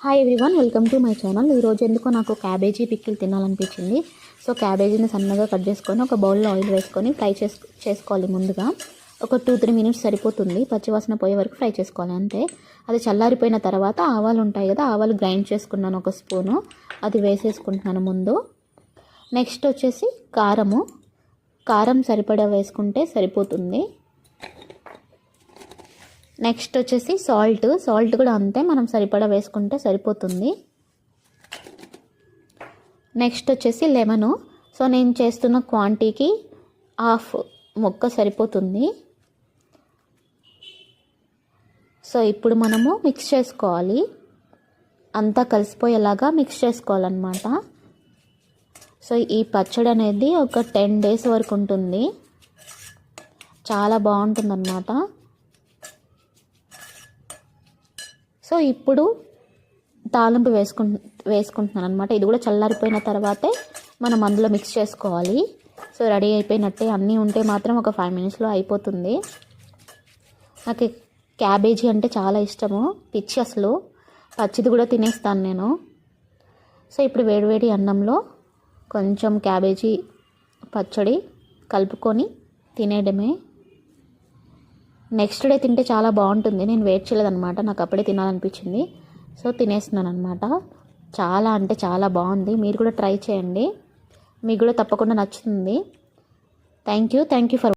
Hi everyone, welcome to my channel. ఈరోజు ఎందుకో నాకు క్యాబేజీ పిక్కిల్ తినాలనిపించింది. సో క్యాబేజీని సన్నగా కట్ చేసుకొని ఒక బౌల్లో ఆయిల్ వేసుకొని ఫ్రై చేసుకోవాలి. ముందుగా ఒక 2-3 మినిట్స్ సరిపోతుంది. పచ్చివాసన పోయే వరకు ఫ్రై చేసుకోవాలి అంతే. అది చల్లారిపోయిన తర్వాత ఆవాలు ఉంటాయి కదా, ఆవాలు గ్రైండ్ చేసుకున్నాను ఒక స్పూను, అది వేసేసుకుంటున్నాను ముందు. నెక్స్ట్ వచ్చేసి కారం సరిపడా వేసుకుంటే సరిపోతుంది. నెక్స్ట్ వచ్చేసి సాల్ట్ కూడా అంతే, మనం సరిపడా వేసుకుంటే సరిపోతుంది. నెక్స్ట్ వచ్చేసి లెమను. సో నేను చేస్తున్న క్వాంటిటీకి హాఫ్ ముక్క సరిపోతుంది. సో ఇప్పుడు మనము మిక్స్ చేసుకోవాలి, అంతా కలిసిపోయేలాగా మిక్స్ చేసుకోవాలన్నమాట. సో ఈ పచ్చడి అనేది ఒక 10 days వరకు ఉంటుంది, చాలా బాగుంటుందన్నమాట. సో ఇప్పుడు తాలింపు వేసుకుంటున్నాను అనమాట. ఇది కూడా చల్లారిపోయిన తర్వాతే మనం అందులో మిక్స్ చేసుకోవాలి. సో రెడీ అయిపోయినట్టే, అన్నీ ఉంటే మాత్రం ఒక 5 minutesలో అయిపోతుంది. నాకు క్యాబేజీ అంటే చాలా ఇష్టము, పిచ్చి అసలు. పచ్చిది కూడా తినేస్తాను నేను. సో ఇప్పుడు వేడివేడి అన్నంలో కొంచెం క్యాబేజీ పచ్చడి కలుపుకొని తినేయడమే. నెక్స్ట్ డే తింటే చాలా బాగుంటుంది. నేను వెయిట్ చేయలేదన్నమాట, నాకు అప్పుడే తినాలనిపించింది. సో తినేస్తున్నాను అనమాట. చాలా అంటే చాలా బాగుంది. మీరు కూడా ట్రై చేయండి, మీకు కూడా తప్పకుండా నచ్చుతుంది. Thank you for